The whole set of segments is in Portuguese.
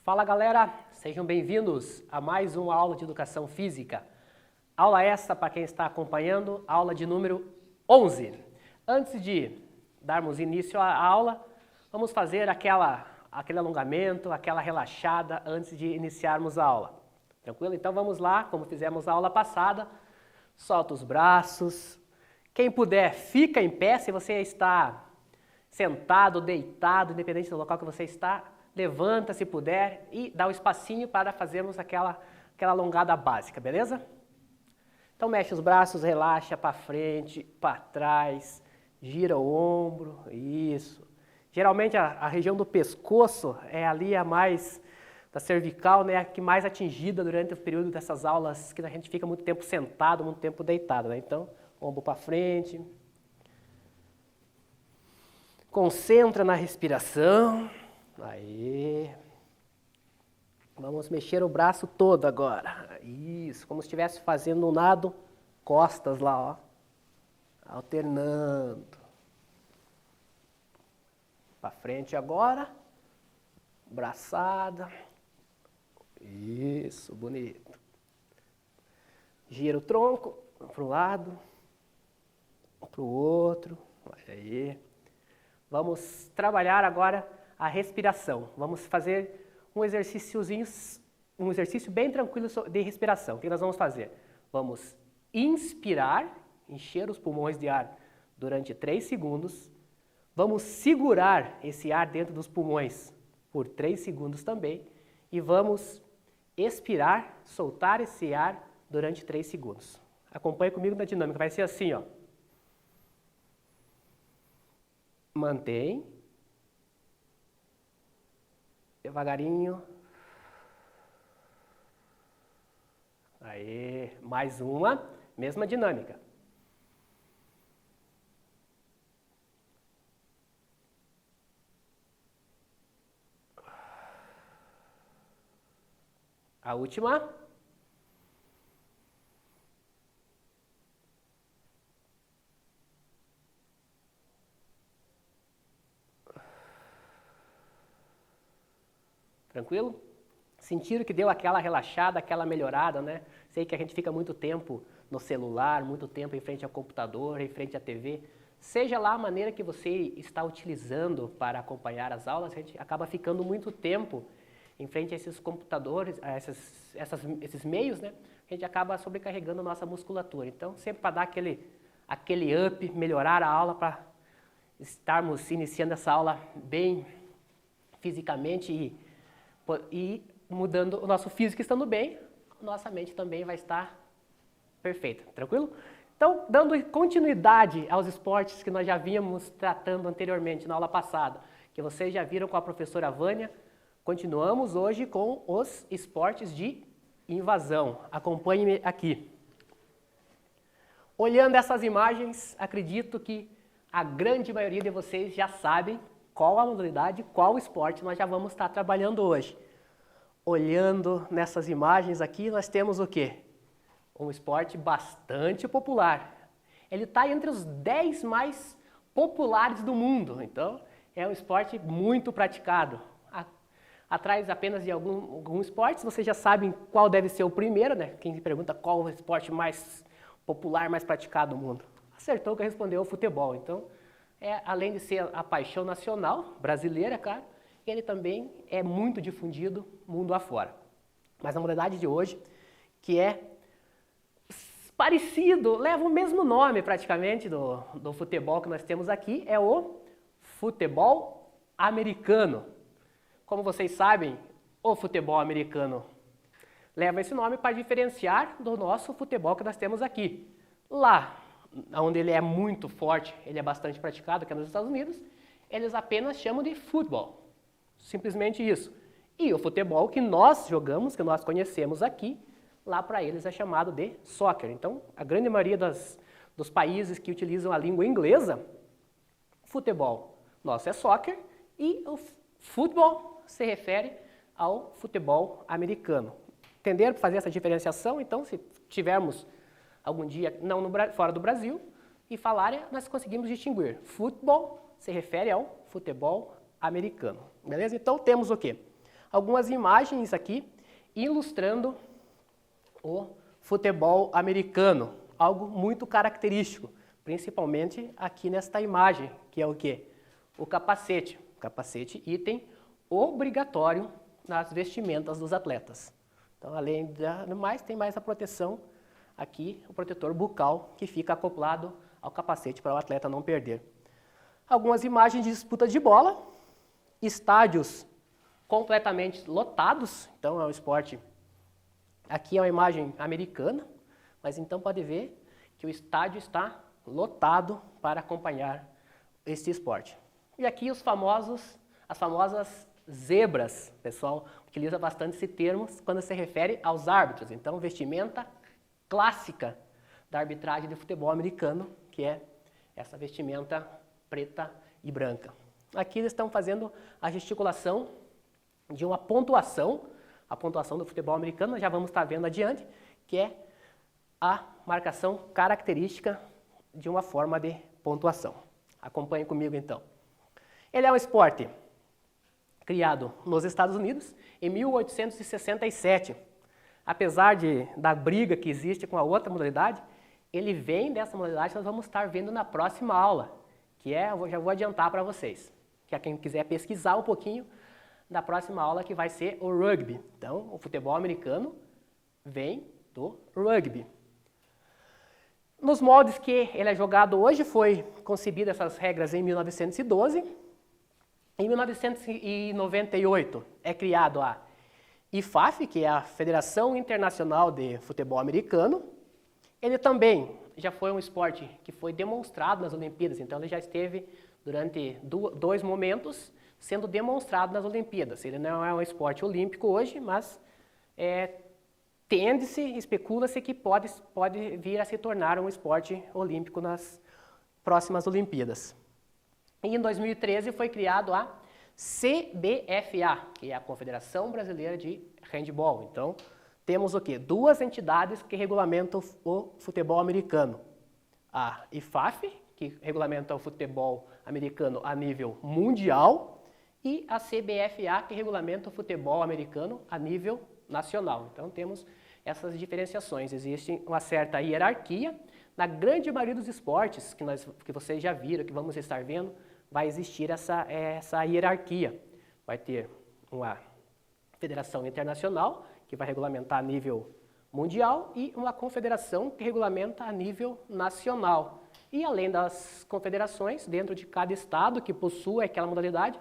Fala galera, sejam bem-vindos a mais uma aula de Educação Física. Aula esta, para quem está acompanhando, aula de número 11. Antes de darmos início à aula, vamos fazer aquele alongamento, aquela relaxada antes de iniciarmos a aula. Tranquilo? Então vamos lá, como fizemos a aula passada, solta os braços. Quem puder, fica em pé, se você está sentado, deitado, independente do local que você está, levanta se puder e dá um espacinho para fazermos aquela alongada básica, beleza? Então mexe os braços, relaxa para frente, para trás, gira o ombro, isso. Geralmente a região do pescoço é ali a mais, da cervical, né, a que mais atingida durante o período dessas aulas que a gente fica muito tempo sentado, muito tempo deitado, né? Então, ombro para frente. Concentra na respiração. Aí. Vamos mexer o braço todo agora. Isso, como se estivesse fazendo um nado costas lá, ó. Alternando. Para frente agora. Braçada. Isso, bonito. Gira o tronco para um lado, para o outro. Olha aí. Vamos trabalhar agora a respiração. Vamos fazer um exercício bem tranquilo de respiração. O que nós vamos fazer? Vamos inspirar, encher os pulmões de ar durante 3 segundos. Vamos segurar esse ar dentro dos pulmões por 3 segundos também. E vamos expirar, soltar esse ar durante 3 segundos. Acompanhe comigo na dinâmica. Vai ser assim, ó. Mantém. Devagarinho. Aí, mais uma, mesma dinâmica. A última. Tranquilo? Sentiram que deu aquela relaxada, aquela melhorada, né? Sei que a gente fica muito tempo no celular, muito tempo em frente ao computador, em frente à TV. Seja lá a maneira que você está utilizando para acompanhar as aulas, a gente acaba ficando muito tempo em frente a esses computadores, a esses meios, né? A gente acaba sobrecarregando a nossa musculatura. Então, sempre para dar aquele up, melhorar a aula, para estarmos iniciando essa aula bem fisicamente e mudando o nosso físico estando bem, nossa mente também vai estar perfeita, tranquilo? Então, dando continuidade aos esportes que nós já vínhamos tratando anteriormente na aula passada, que vocês já viram com a professora Vânia, continuamos hoje com os esportes de invasão. Acompanhe-me aqui. Olhando essas imagens, acredito que a grande maioria de vocês já sabem qual a modalidade, qual esporte nós já vamos estar trabalhando hoje. Olhando nessas imagens aqui, nós temos o quê? Um esporte bastante popular. Ele está entre os 10 mais populares do mundo, então é um esporte muito praticado. Atrás apenas de alguns esportes, vocês já sabem qual deve ser o primeiro, né? Quem se pergunta qual o esporte mais popular, mais praticado do mundo. Acertou que respondeu o futebol, então além de ser a paixão nacional brasileira, claro, ele também é muito difundido mundo afora. Mas a modalidade de hoje, que é parecido, leva o mesmo nome praticamente do futebol que nós temos aqui, é o futebol americano. Como vocês sabem, o futebol americano leva esse nome para diferenciar do nosso futebol que nós temos aqui. Lá, onde ele é muito forte, ele é bastante praticado, que é nos Estados Unidos, eles apenas chamam de futebol. Simplesmente isso. E o futebol que nós jogamos, que nós conhecemos aqui, lá para eles é chamado de soccer. Então, a grande maioria dos países que utilizam a língua inglesa, futebol nosso é soccer e o futebol se refere ao futebol americano. Entenderam? Para fazer essa diferenciação, então, se tivermos algum dia não fora do Brasil, e falar, nós conseguimos distinguir. Futebol se refere ao futebol americano, beleza? Então temos o quê? Algumas imagens aqui ilustrando o futebol americano, algo muito característico, principalmente aqui nesta imagem, que é o quê? O capacete. Capacete, item obrigatório nas vestimentas dos atletas. Então, além do mais, tem mais a proteção aqui, o protetor bucal, que fica acoplado ao capacete para o atleta não perder. Algumas imagens de disputa de bola, estádios completamente lotados, então é um esporte, aqui é uma imagem americana, mas então pode ver que o estádio está lotado para acompanhar este esporte. E aqui as famosas zebras, o pessoal utiliza bastante esse termo quando se refere aos árbitros, então vestimenta clássica da arbitragem de futebol americano, que é essa vestimenta preta e branca. Aqui eles estão fazendo a gesticulação de uma pontuação, a pontuação do futebol americano, nós já vamos estar vendo adiante, que é a marcação característica de uma forma de pontuação. Acompanhe comigo então. Ele é um esporte criado nos Estados Unidos em 1867. Apesar da briga que existe com a outra modalidade, ele vem dessa modalidade que nós vamos estar vendo na próxima aula, que eu já vou adiantar para vocês, que é quem quiser pesquisar um pouquinho da próxima aula, que vai ser o rugby. Então, o futebol americano vem do rugby. Nos moldes que ele é jogado hoje, foi concebida essas regras em 1912. Em 1998 é criado a IFAF, que é a Federação Internacional de Futebol Americano. Ele também já foi um esporte que foi demonstrado nas Olimpíadas, então ele já esteve durante 2 momentos sendo demonstrado nas Olimpíadas. Ele não é um esporte olímpico hoje, mas tende-se, especula-se que pode vir a se tornar um esporte olímpico nas próximas Olimpíadas. E em 2013 foi criado a CBFA, que é a Confederação Brasileira de Handebol. Então, temos o quê? 2 entidades que regulamentam o futebol americano. A IFAF, que regulamenta o futebol americano a nível mundial, e a CBFA, que regulamenta o futebol americano a nível nacional. Então, temos essas diferenciações. Existe uma certa hierarquia. Na grande maioria dos esportes que vocês já viram, que vamos estar vendo, vai existir essa hierarquia. Vai ter uma federação internacional, que vai regulamentar a nível mundial, e uma confederação que regulamenta a nível nacional. E além das confederações, dentro de cada estado que possui aquela modalidade,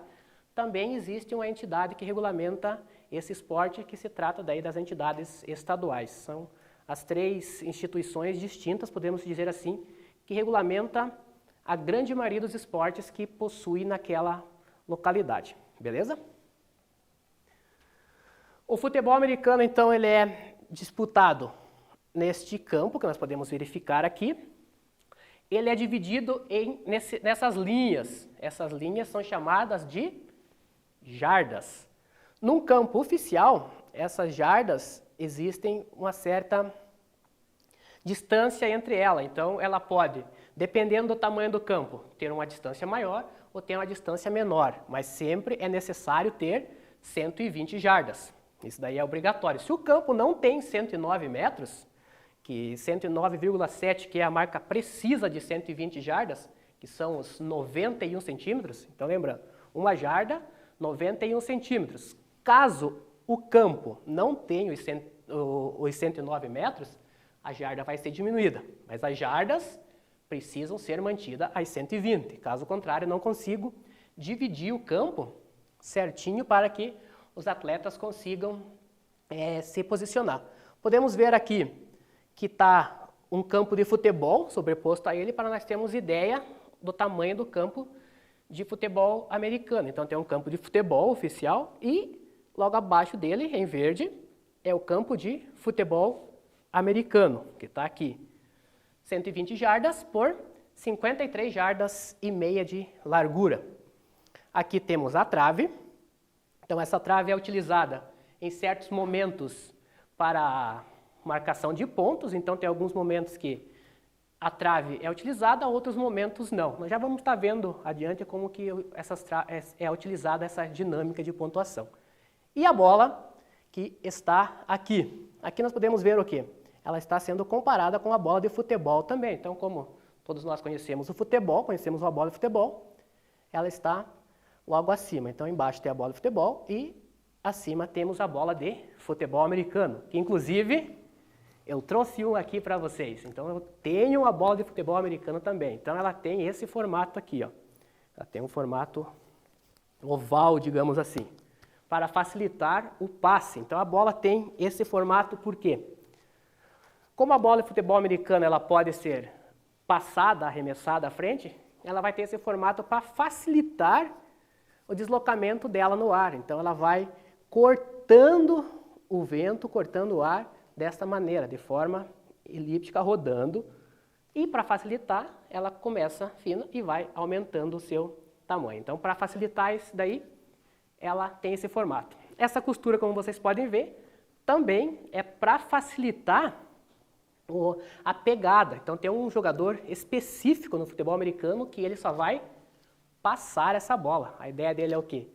também existe uma entidade que regulamenta esse esporte, que se trata daí das entidades estaduais. São as 3 instituições distintas, podemos dizer assim, que regulamenta a grande maioria dos esportes que possui naquela localidade. Beleza? O futebol americano, então, ele é disputado neste campo, que nós podemos verificar aqui. Ele é dividido nessas linhas. Essas linhas são chamadas de jardas. Num campo oficial, essas jardas existem uma certa distância entre elas. Então, ela pode, dependendo do tamanho do campo, ter uma distância maior ou ter uma distância menor. Mas sempre é necessário ter 120 jardas. Isso daí é obrigatório. Se o campo não tem 109 metros, que 109,7, que é a marca precisa de 120 jardas, que são os 91 centímetros, então lembrando, uma jarda, 91 centímetros. Caso o campo não tenha os 109 metros, a jarda vai ser diminuída, mas as jardas precisam ser mantidas às 120. Caso contrário, não consigo dividir o campo certinho para que os atletas consigam se posicionar. Podemos ver aqui que está um campo de futebol sobreposto a ele, para nós termos ideia do tamanho do campo de futebol americano. Então tem um campo de futebol oficial e logo abaixo dele, em verde, é o campo de futebol americano, que está aqui. 120 jardas por 53 jardas e meia de largura. Aqui temos a trave. Então essa trave é utilizada em certos momentos para marcação de pontos, então tem alguns momentos que a trave é utilizada, outros momentos não. Nós já vamos estar vendo adiante como que é utilizada essa dinâmica de pontuação. E a bola que está aqui. Aqui nós podemos ver o quê? Ela está sendo comparada com a bola de futebol também. Então, como todos nós conhecemos o futebol, conhecemos a bola de futebol, ela está logo acima. Então, embaixo tem a bola de futebol e acima temos a bola de futebol americano, que inclusive eu trouxe um aqui para vocês. Então, eu tenho uma bola de futebol americano também. Então, ela tem esse formato aqui, ó. Ela tem um formato oval, digamos assim, para facilitar o passe. Então, a bola tem esse formato por quê? Como a bola de futebol americano ela pode ser passada, arremessada à frente, ela vai ter esse formato para facilitar o deslocamento dela no ar. Então, ela vai cortando o vento, cortando o ar desta maneira, de forma elíptica, rodando. E para facilitar, ela começa fina e vai aumentando o seu tamanho. Então, para facilitar isso daí, ela tem esse formato. Essa costura, como vocês podem ver, também é para facilitar a pegada. Então, tem um jogador específico no futebol americano que ele só vai passar essa bola. A ideia dele é o quê?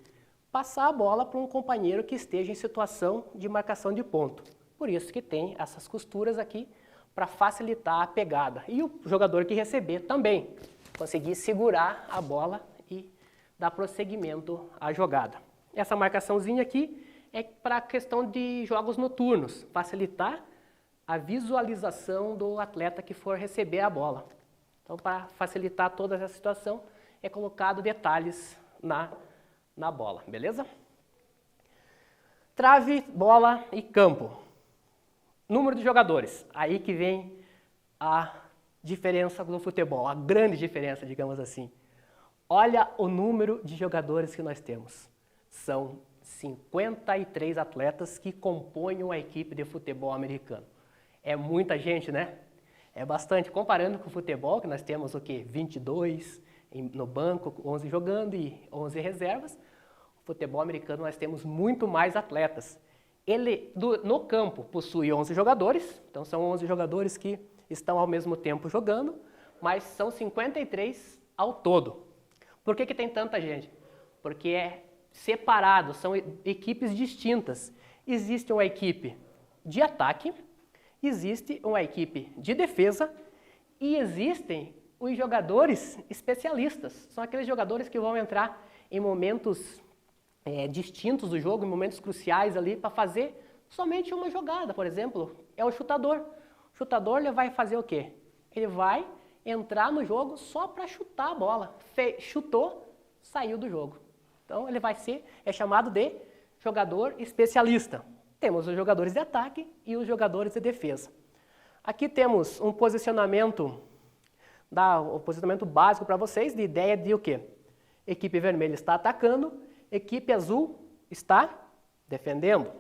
Passar a bola para um companheiro que esteja em situação de marcação de ponto. Por isso que tem essas costuras aqui para facilitar a pegada. E o jogador que receber também conseguir segurar a bola e dar prosseguimento à jogada. Essa marcaçãozinha aqui é para a questão de jogos noturnos, facilitar a visualização do atleta que for receber a bola. Então, para facilitar toda essa situação, é colocado detalhes na bola, beleza? Trave, bola e campo. Número de jogadores. Aí que vem a diferença do futebol, a grande diferença, digamos assim. Olha o número de jogadores que nós temos. São 53 atletas que compõem a equipe de futebol americano. É muita gente, né? É bastante. Comparando com o futebol, que nós temos o quê? 22 no banco, 11 jogando e 11 reservas. No futebol americano nós temos muito mais atletas. Ele, no campo, possui 11 jogadores, então são 11 jogadores que estão ao mesmo tempo jogando, mas são 53 ao todo. Por que tem tanta gente? Porque é separado, são equipes distintas. Existe uma equipe de ataque, existe uma equipe de defesa e existem os jogadores especialistas. São aqueles jogadores que vão entrar em momentos distintos do jogo, em momentos cruciais ali, para fazer somente uma jogada. Por exemplo, é o chutador. O chutador ele vai fazer o quê? Ele vai entrar no jogo só para chutar a bola. Chutou, saiu do jogo. Então ele vai ser, é chamado de jogador especialista. Temos os jogadores de ataque e os jogadores de defesa. Aqui temos um posicionamento, o posicionamento básico para vocês, de ideia de o quê? Equipe vermelha está atacando, equipe azul está defendendo.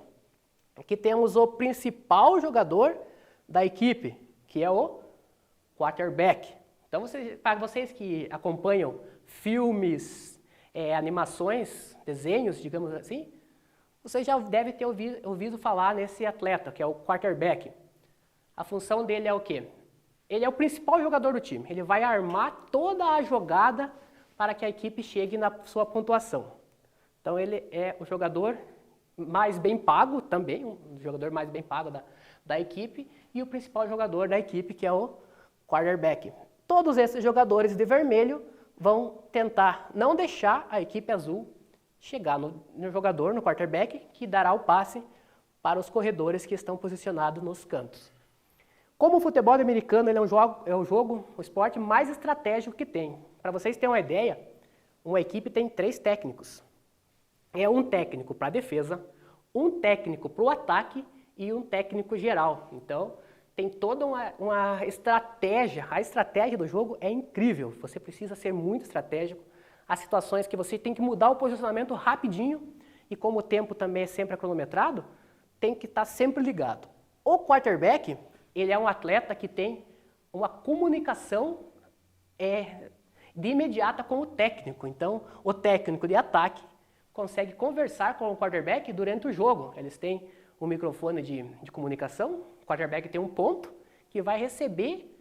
Aqui temos o principal jogador da equipe, que é o quarterback. Então, para vocês que acompanham filmes, animações, desenhos, digamos assim, vocês já devem ter ouvido falar nesse atleta, que é o quarterback. A função dele é o quê? Ele é o principal jogador do time. Ele vai armar toda a jogada para que a equipe chegue na sua pontuação. Então, ele é o jogador mais bem pago também, um jogador mais bem pago da equipe, e o principal jogador da equipe, que é o quarterback. Todos esses jogadores de vermelho vão tentar não deixar a equipe azul chegar no jogador, no quarterback, que dará o passe para os corredores que estão posicionados nos cantos. Como o futebol americano ele é o esporte mais estratégico que tem. Para vocês terem uma ideia, uma equipe tem 3 técnicos. É um técnico para a defesa, um técnico para o ataque e um técnico geral. Então, tem toda uma estratégia. A estratégia do jogo é incrível. Você precisa ser muito estratégico. Há situações que você tem que mudar o posicionamento rapidinho e como o tempo também é sempre cronometrado, tem que estar sempre ligado. O quarterback, ele é um atleta que tem uma comunicação de imediata com o técnico. Então, o técnico de ataque consegue conversar com o quarterback durante o jogo. Eles têm o microfone de comunicação, o quarterback tem um ponto que vai receber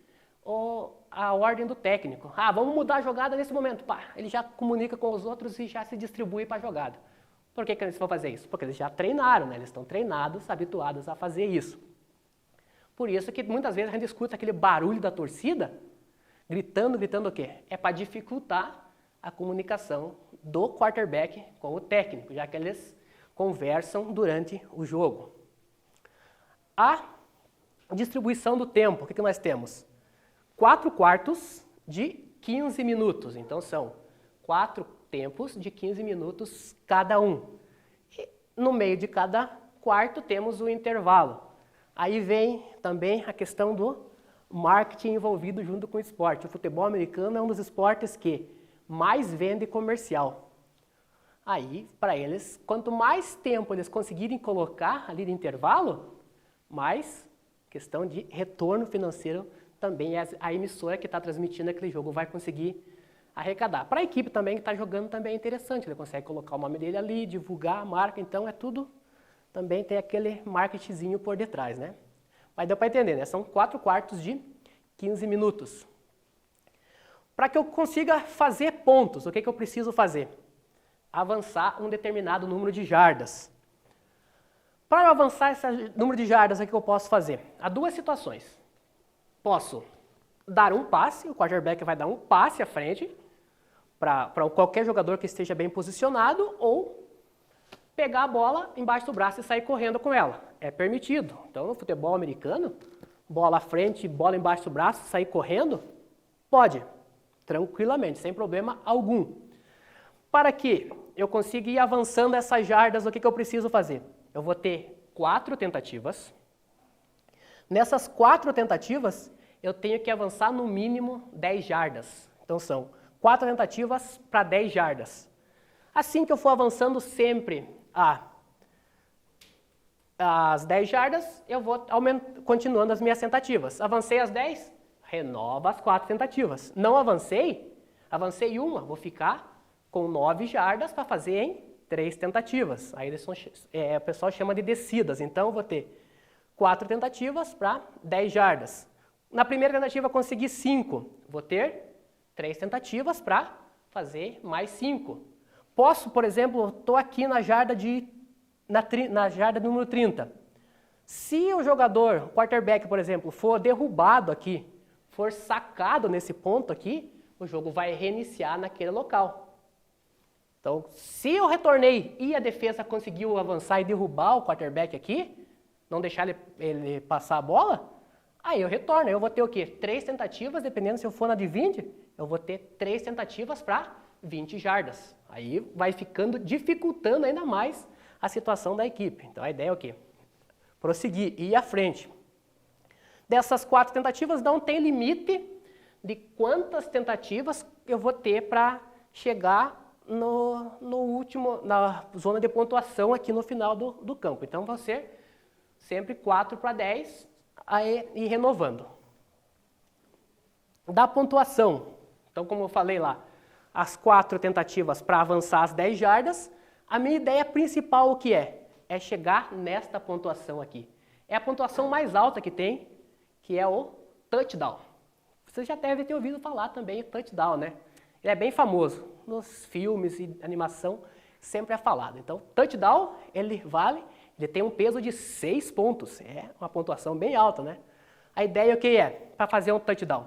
a ordem do técnico. Ah, vamos mudar a jogada nesse momento. Pá, ele já comunica com os outros e já se distribui para a jogada. Por que eles vão fazer isso? Porque eles já treinaram, né? Eles estão treinados, habituados a fazer isso. Por isso que muitas vezes a gente escuta aquele barulho da torcida, gritando o quê? É para dificultar a comunicação do quarterback com o técnico, já que eles conversam durante o jogo. A distribuição do tempo, o que nós temos? 4 quartos de 15 minutos. Então, são 4 tempos de 15 minutos cada um. E no meio de cada quarto temos o intervalo. Aí vem também a questão do marketing envolvido junto com o esporte. O futebol americano é um dos esportes que mais vende comercial. Aí, para eles, quanto mais tempo eles conseguirem colocar ali de intervalo, mais questão de retorno financeiro também a emissora que está transmitindo aquele jogo vai conseguir arrecadar. Para a equipe também que está jogando também é interessante, ele consegue colocar o nome dele ali, divulgar a marca, então é tudo, também tem aquele marketingzinho por detrás, né? Mas deu para entender, né? São 4 quartos de 15 minutos. Para que eu consiga fazer pontos, o que eu preciso fazer? Avançar um determinado número de jardas. Para eu avançar esse número de jardas, o que eu posso fazer? Há 2 situações. Posso dar um passe, o quarterback vai dar um passe à frente para qualquer jogador que esteja bem posicionado, ou pegar a bola embaixo do braço e sair correndo com ela. É permitido. Então, no futebol americano, bola à frente, bola embaixo do braço, sair correndo, pode, tranquilamente, sem problema algum. Para que eu consiga ir avançando essas jardas, o que eu preciso fazer? Eu vou ter 4 tentativas. Nessas 4 tentativas, eu tenho que avançar no mínimo 10 jardas. Então, são 4 tentativas para 10 jardas. Assim que eu for avançando sempre as 10 jardas, eu vou continuando as minhas tentativas. Avancei as 10, renova as 4 tentativas. Não avancei uma, vou ficar com 9 jardas para fazer em 3 tentativas. Aí o pessoal chama de descidas. Então, eu vou ter 4 tentativas para 10 jardas. Na primeira tentativa, consegui 5. Vou ter 3 tentativas para fazer mais 5. Posso, por exemplo, estou aqui na jarda número 30. Se o jogador, o quarterback, por exemplo, for derrubado aqui, for sacado nesse ponto aqui, o jogo vai reiniciar naquele local. Então, se eu retornei e a defesa conseguiu avançar e derrubar o quarterback aqui, não deixar ele passar a bola, aí eu retorno. Aí eu vou ter o quê? 3 tentativas, dependendo se eu for na de 20, eu vou ter 3 tentativas para 20 jardas. Aí vai ficando, dificultando ainda mais a situação da equipe. Então a ideia é o quê? Prosseguir, ir à frente. Dessas 4 tentativas não tem limite de quantas tentativas eu vou ter para chegar na zona de pontuação aqui no final do campo. Então vai ser sempre 4 para 10 e renovando. Da pontuação, então como eu falei lá, as 4 tentativas para avançar as 10 jardas, a minha ideia principal o que é? É chegar nesta pontuação aqui. É a pontuação mais alta que tem, que é o touchdown. Você já deve ter ouvido falar também touchdown, né? Ele é bem famoso. Nos filmes e animação sempre é falado. Então, touchdown, ele tem um peso de 6 pontos. É uma pontuação bem alta, né? A ideia o que é para fazer um touchdown?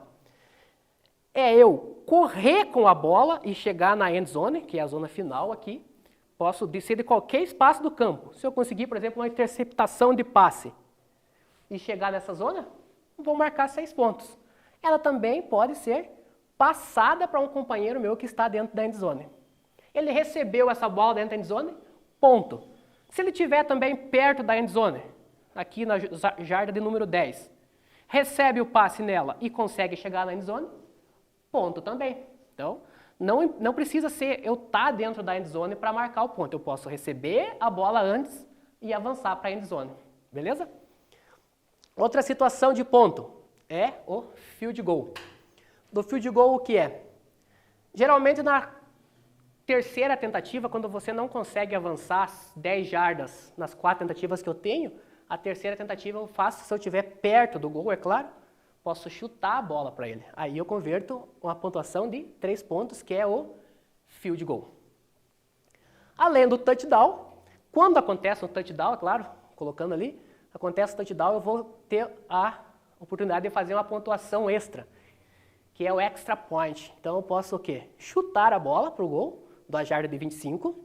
É eu correr com a bola e chegar na end zone, que é a zona final aqui. Posso descer de qualquer espaço do campo. Se eu conseguir, por exemplo, uma interceptação de passe e chegar nessa zona, vou marcar 6 pontos. Ela também pode ser passada para um companheiro meu que está dentro da end zone. Ele recebeu essa bola dentro da end zone, ponto. Se ele estiver também perto da end zone, aqui na jarda de número 10, recebe o passe nela e consegue chegar na end zone, ponto também. Então, não precisa ser eu estar dentro da end zone para marcar o ponto. Eu posso receber a bola antes e avançar para a end zone. Beleza? Outra situação de ponto é o field goal. Do field goal o que é? Geralmente terceira tentativa, quando você não consegue avançar 10 jardas nas 4 tentativas que eu tenho, a terceira tentativa eu faço se eu estiver perto do gol, é claro, posso chutar a bola para ele. Aí eu converto uma pontuação de 3 pontos, que é o field goal. Além do touchdown, quando acontece um touchdown, é claro, colocando ali, acontece o touchdown, eu vou ter a oportunidade de fazer uma pontuação extra, que é o extra point. Então eu posso o quê? Chutar a bola para o gol, da jarda de 25,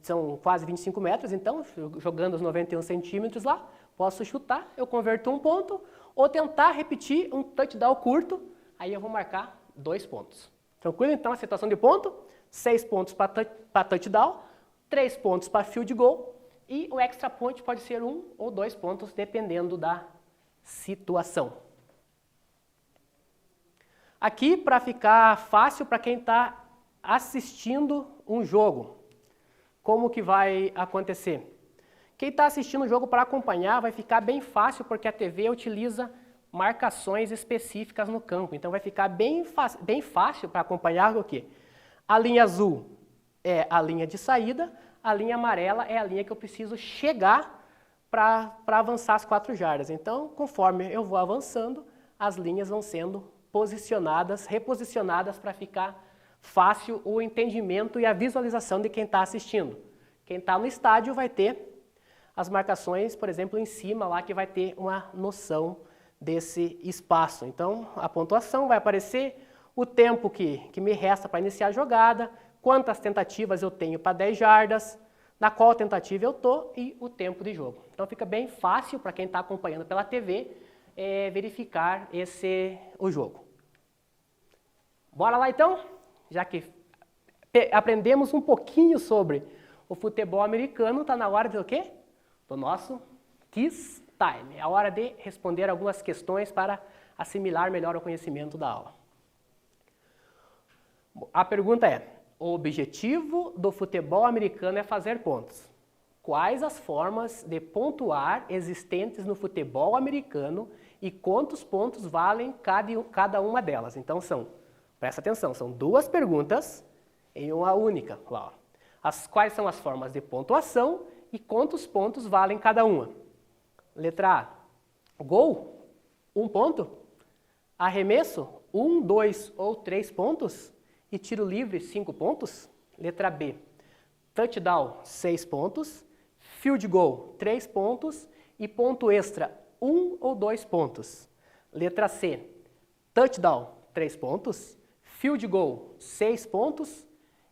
são quase 25 metros, então, jogando os 91 centímetros lá, posso chutar, eu converto um ponto, ou tentar repetir um touchdown curto, aí eu vou marcar 2 pontos. Tranquilo? Então, a situação de ponto, 6 pontos para touchdown, 3 pontos para field goal, e o extra point pode ser 1 ou 2 pontos, dependendo da situação. Aqui, para ficar fácil para quem está assistindo um jogo, como que vai acontecer? Quem está assistindo o jogo para acompanhar vai ficar bem fácil, porque a TV utiliza marcações específicas no campo. Então vai ficar bem fácil para acompanhar o quê? A linha azul é a linha de saída, a linha amarela é a linha que eu preciso chegar para avançar as 4 jardas. Então, conforme eu vou avançando, as linhas vão sendo posicionadas, reposicionadas para ficar fácil o entendimento e a visualização de quem está assistindo. Quem está no estádio vai ter as marcações, por exemplo, em cima lá, que vai ter uma noção desse espaço. Então, a pontuação vai aparecer, o tempo que me resta para iniciar a jogada, quantas tentativas eu tenho para 10 jardas, na qual tentativa eu estou e o tempo de jogo. Então, fica bem fácil para quem está acompanhando pela TV verificar o jogo. Bora lá então? Já que aprendemos um pouquinho sobre o futebol americano, está na hora do quê? Do nosso Quiz Time. É a hora de responder algumas questões para assimilar melhor o conhecimento da aula. A pergunta é: o objetivo do futebol americano é fazer pontos. Quais as formas de pontuar existentes no futebol americano e quantos pontos valem cada uma delas? Então presta atenção, são 2 perguntas em uma única. Lá, quais são as formas de pontuação e quantos pontos valem cada uma? Letra A, gol, 1 ponto. Arremesso, 1, 2 ou 3 pontos. E tiro livre, 5 pontos. Letra B, touchdown, 6 pontos. Field goal, 3 pontos. E ponto extra, 1 ou 2 pontos. Letra C, touchdown, 3 pontos. Field goal, 6 pontos.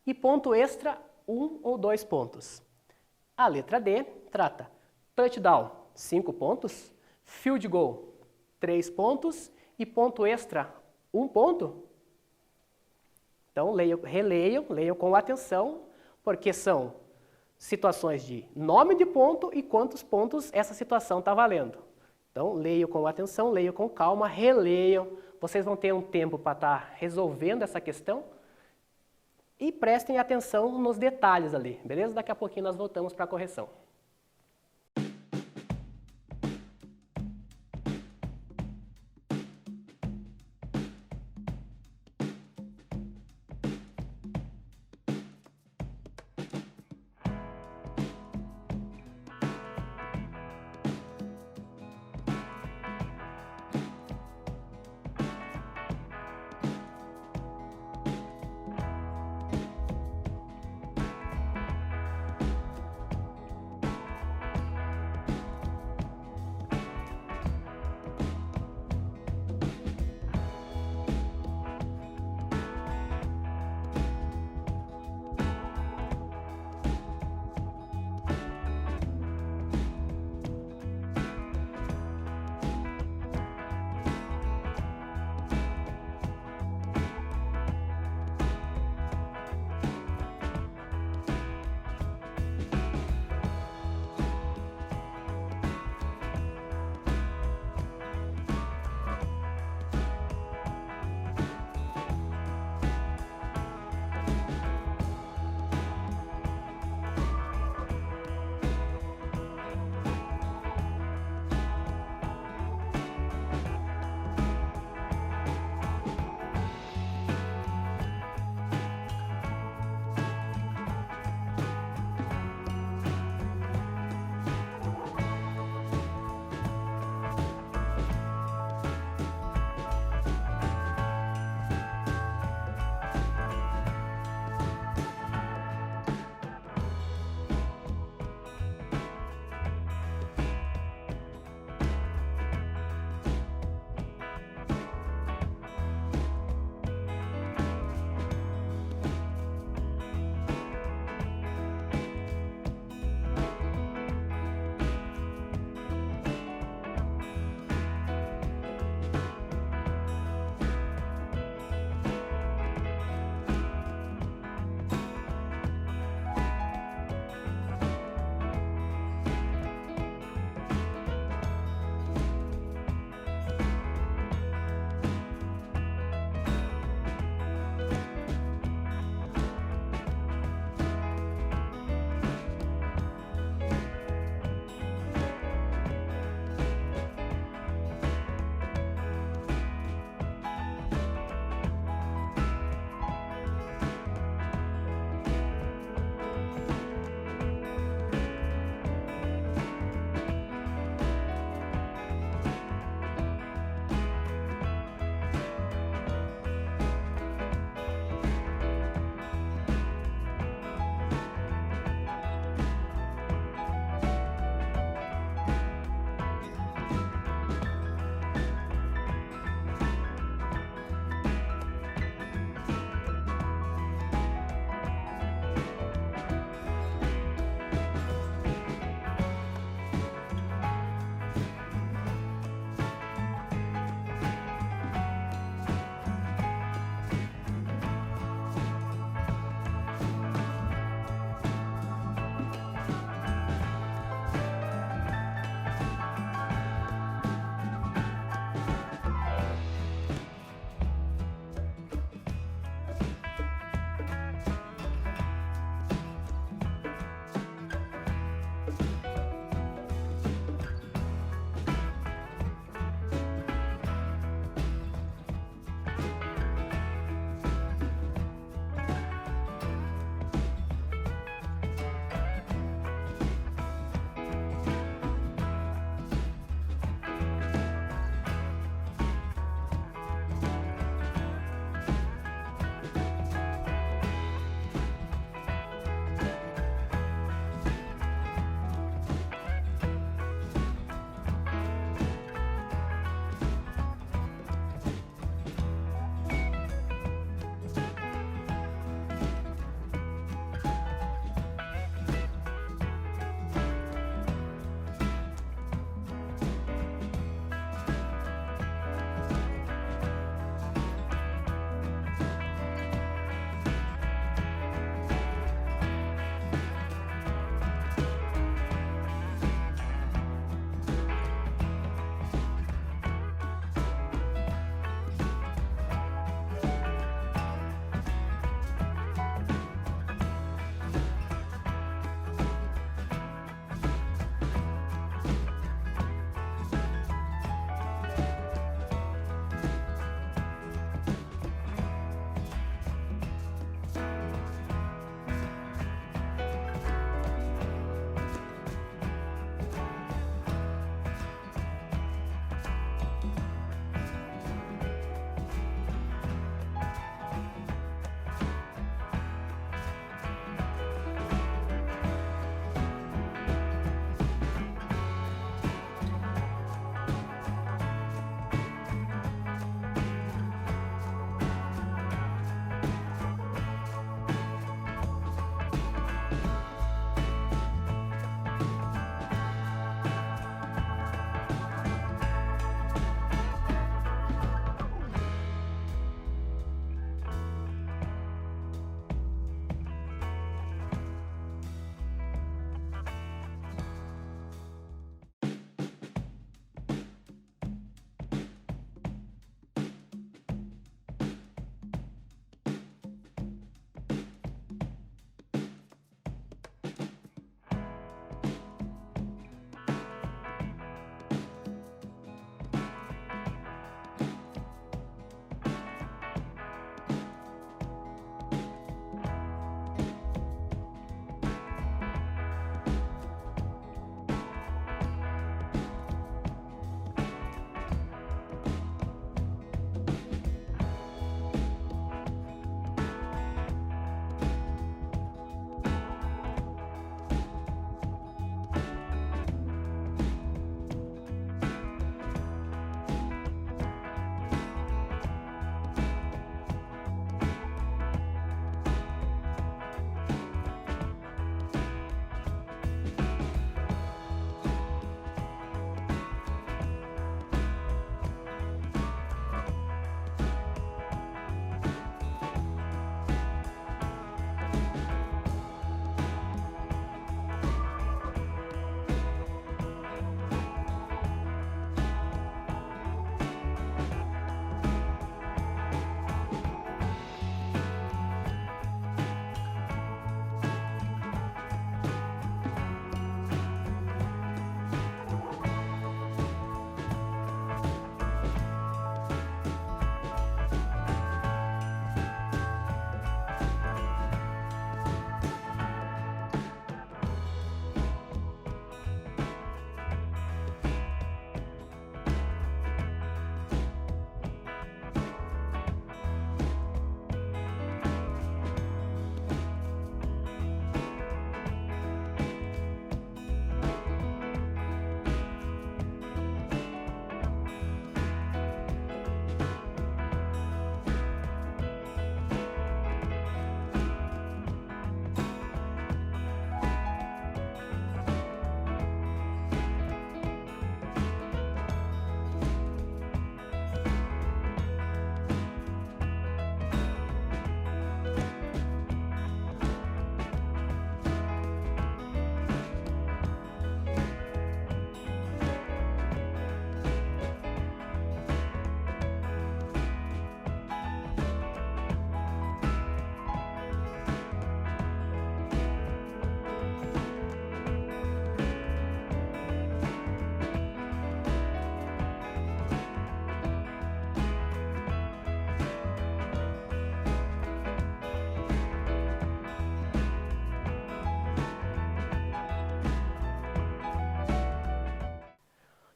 E ponto extra, 1 ou 2 pontos. A letra D trata touchdown, 5 pontos. Field goal, 3 pontos. E ponto extra, 1 ponto. Então, releiam com atenção, porque são situações de nome de ponto e quantos pontos essa situação está valendo. Então, leiam com atenção, leiam com calma, releiam. Vocês vão ter um tempo para estar resolvendo essa questão e prestem atenção nos detalhes ali, beleza? Daqui a pouquinho nós voltamos para a correção.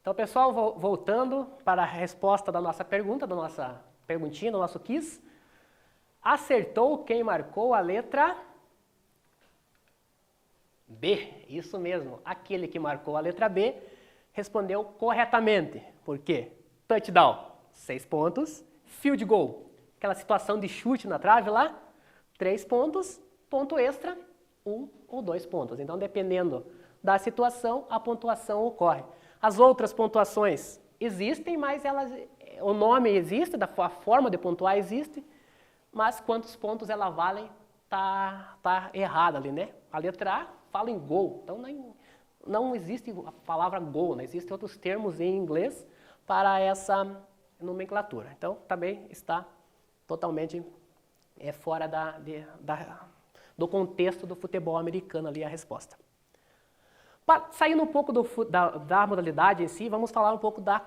Então, pessoal, voltando para a resposta da nossa pergunta, da nossa perguntinha, do nosso quiz. Acertou quem marcou a letra B. Isso mesmo, aquele que marcou a letra B respondeu corretamente. Por quê? Touchdown, 6 pontos. Field goal, aquela situação de chute na trave lá, 3 pontos. Ponto extra, 1 ou 2 pontos. Então, dependendo da situação, a pontuação ocorre. As outras pontuações existem, mas o nome existe, a forma de pontuar existe, mas quantos pontos ela vale tá errado ali, né? A letra A fala em gol, então não existe a palavra gol, né? Existem outros termos em inglês para essa nomenclatura. Então, também está totalmente fora do contexto do futebol americano ali a resposta. Saindo um pouco da modalidade em si, vamos falar um pouco da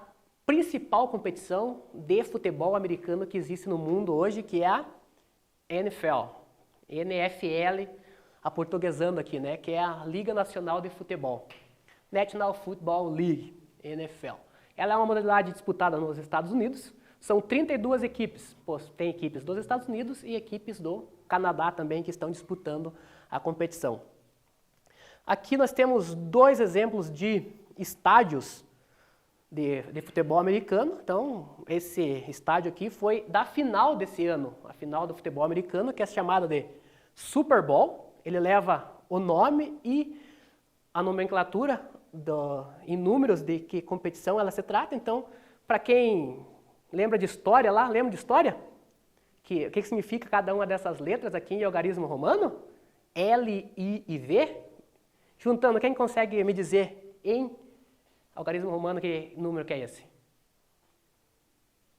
principal competição de futebol americano que existe no mundo hoje, que é a NFL. NFL, aportuguesando aqui, né? Que é a Liga Nacional de Futebol. National Football League, NFL. Ela é uma modalidade disputada nos Estados Unidos. São 32 equipes. Tem equipes dos Estados Unidos e equipes do Canadá também que estão disputando a competição. Aqui nós temos 2 exemplos de estádios de futebol americano. Então, esse estádio aqui foi da final desse ano, a final do futebol americano, que é chamada de Super Bowl. Ele leva o nome e a nomenclatura em números de que competição ela se trata. Então, para quem lembra de história lá, lembra de história? O que significa cada uma dessas letras aqui em algarismo romano? L, I e V. Juntando, quem consegue me dizer em algarismo romano que número que é esse?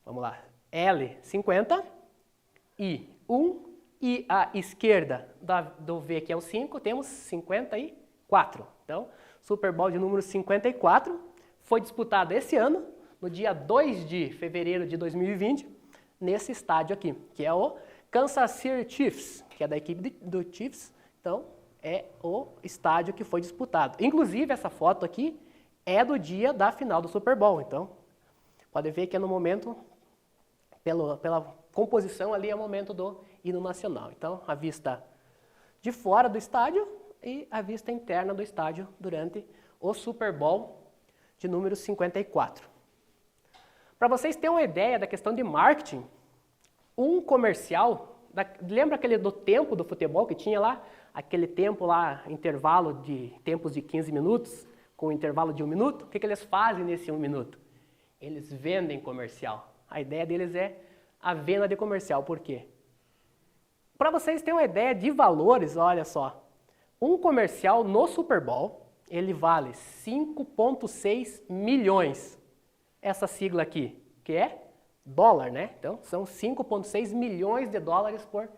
Vamos lá. L, 50. I, 1. E à esquerda do V, que é o 5, temos 54. Então, Super Bowl de número 54 foi disputado esse ano, no dia 2 de fevereiro de 2020, nesse estádio aqui, que é o Kansas City Chiefs, que é da equipe do Chiefs. Então, é o estádio que foi disputado. Inclusive, essa foto aqui é do dia da final do Super Bowl. Então, pode ver que é no momento, pela composição ali, é o momento do hino nacional. Então, a vista de fora do estádio e a vista interna do estádio durante o Super Bowl de número 54. Para vocês terem uma ideia da questão de marketing, um comercial, lembra aquele do tempo do futebol que tinha lá? Aquele tempo lá, intervalo de tempos de 15 minutos, com intervalo de 1 minuto? O que eles fazem nesse 1 minuto? Eles vendem comercial. A ideia deles é a venda de comercial. Por quê? Para vocês terem uma ideia de valores, olha só. Um comercial no Super Bowl, ele vale 5,6 milhões. Essa sigla aqui, que é dólar, né? Então, são 5,6 milhões de dólares por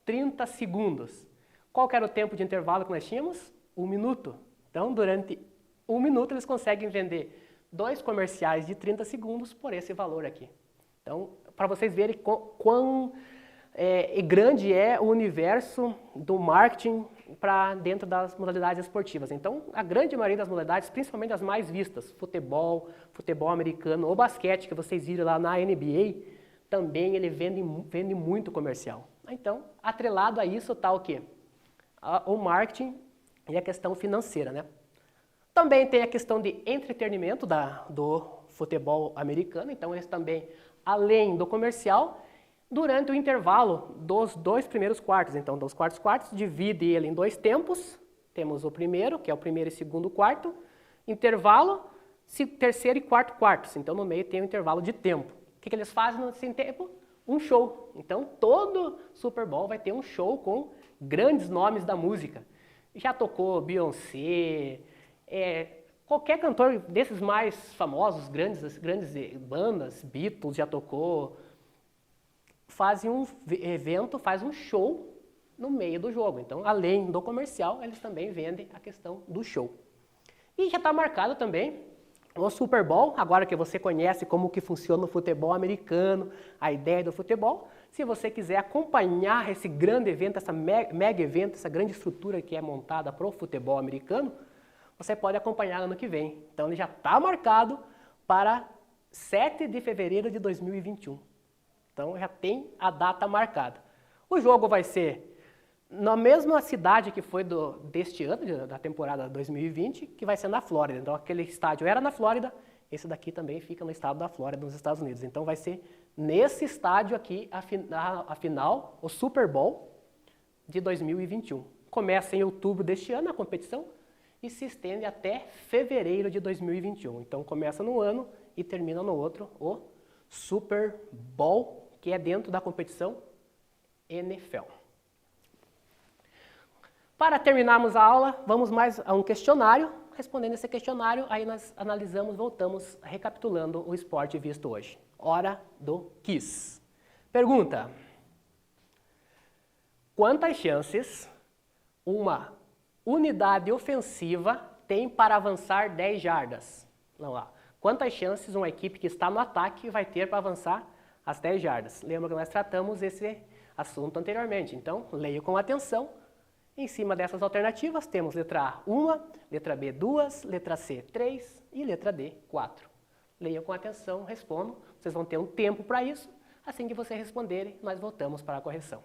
30 segundos. Qual que era o tempo de intervalo que nós tínhamos? 1 minuto. Então, durante 1 minuto, eles conseguem vender 2 comerciais de 30 segundos por esse valor aqui. Então, para vocês verem quão grande é o universo do marketing para dentro das modalidades esportivas. Então, a grande maioria das modalidades, principalmente as mais vistas, futebol americano ou basquete, que vocês viram lá na NBA, também ele vende muito comercial. Então, atrelado a isso está o quê? O marketing e a questão financeira, né? Também tem a questão de entretenimento do futebol americano. Então, eles também, além do comercial, durante o intervalo dos 2 primeiros quartos. Então, dos quartos, divide ele em 2 tempos. Temos o primeiro, que é o primeiro e segundo quarto. Intervalo, terceiro e quarto quartos. Então, no meio tem um intervalo de tempo. O que eles fazem nesse tempo? Um show. Então, todo Super Bowl vai ter um show com grandes nomes da música. Já tocou Beyoncé, qualquer cantor desses mais famosos, grandes bandas, Beatles já tocou. Fazem um evento, faz um show no meio do jogo. Então, além do comercial, eles também vendem a questão do show. E já está marcado também o Super Bowl, agora que você conhece como que funciona o futebol americano, a ideia do futebol. Se você quiser acompanhar esse grande evento, essa mega evento, essa grande estrutura que é montada para o futebol americano, você pode acompanhar ano que vem. Então, ele já está marcado para 7 de fevereiro de 2021. Então já tem a data marcada. O jogo vai ser na mesma cidade que foi deste ano, da temporada 2020, que vai ser na Flórida. Então aquele estádio era na Flórida, esse daqui também fica no estado da Flórida, nos Estados Unidos. Então vai ser nesse estádio aqui a final, o Super Bowl de 2021. Começa em outubro deste ano a competição e se estende até fevereiro de 2021. Então começa num ano e termina no outro, o Super Bowl, que é dentro da competição NFL. Para terminarmos a aula, vamos mais a um questionário. Respondendo esse questionário, aí nós analisamos, voltamos, recapitulando o esporte visto hoje. Hora do quiz. Pergunta: quantas chances uma unidade ofensiva tem para avançar 10 jardas? Vamos lá. Quantas chances uma equipe que está no ataque vai ter para avançar as 10 jardas? Lembra que nós tratamos esse assunto anteriormente. Então, leia com atenção. Em cima dessas alternativas, temos letra A, 1, letra B, 2, letra C, 3 e letra D, 4. Leiam com atenção, respondam. Vocês vão ter um tempo para isso. Assim que vocês responderem, nós voltamos para a correção.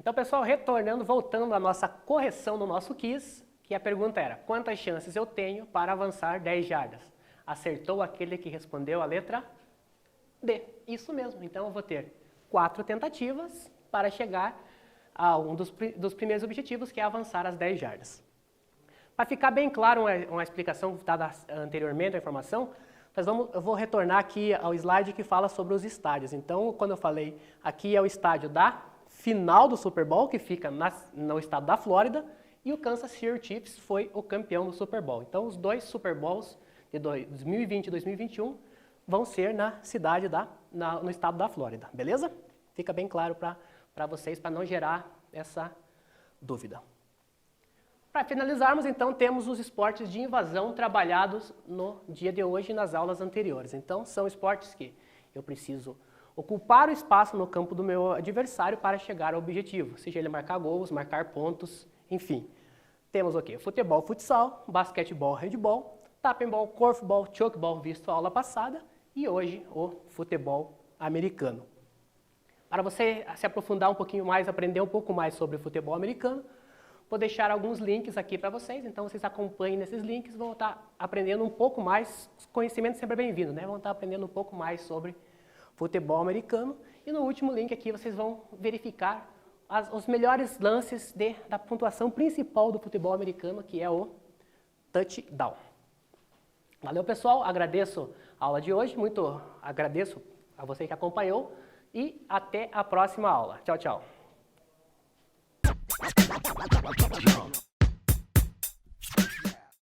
Então, pessoal, retornando, voltando à nossa correção no nosso quiz, que a pergunta era: quantas chances eu tenho para avançar 10 jardas? Acertou aquele que respondeu a letra D. Isso mesmo. Então, eu vou ter 4 tentativas para chegar a um dos primeiros objetivos, que é avançar as 10 jardas. Para ficar bem claro uma explicação dada anteriormente à informação, eu vou retornar aqui ao slide que fala sobre os estádios. Então, quando eu falei, aqui é o estádio da final do Super Bowl, que fica no estado da Flórida, e o Kansas City Chiefs foi o campeão do Super Bowl. Então, os dois Super Bowls de 2020 e 2021 vão ser na cidade no estado da Flórida, beleza? Fica bem claro para vocês, para não gerar essa dúvida. Para finalizarmos, então, temos os esportes de invasão trabalhados no dia de hoje e nas aulas anteriores. Então, são esportes que eu preciso ocupar o espaço no campo do meu adversário para chegar ao objetivo, seja ele marcar gols, marcar pontos, enfim. Temos o quê? Futebol, futsal, basquetebol, handball, tapembol, korfball, chokeball, visto a aula passada, e hoje o futebol americano. Para você se aprofundar um pouquinho mais, aprender um pouco mais sobre o futebol americano, vou deixar alguns links aqui para vocês, então vocês acompanhem nesses links, vão estar aprendendo um pouco mais, conhecimento sempre é bem-vindo, né? Vão estar aprendendo um pouco mais sobre futebol americano. E no último link aqui vocês vão verificar os melhores lances da pontuação principal do futebol americano, que é o touchdown. Valeu, pessoal, agradeço a aula de hoje, muito agradeço a você que acompanhou e até a próxima aula. Tchau, tchau.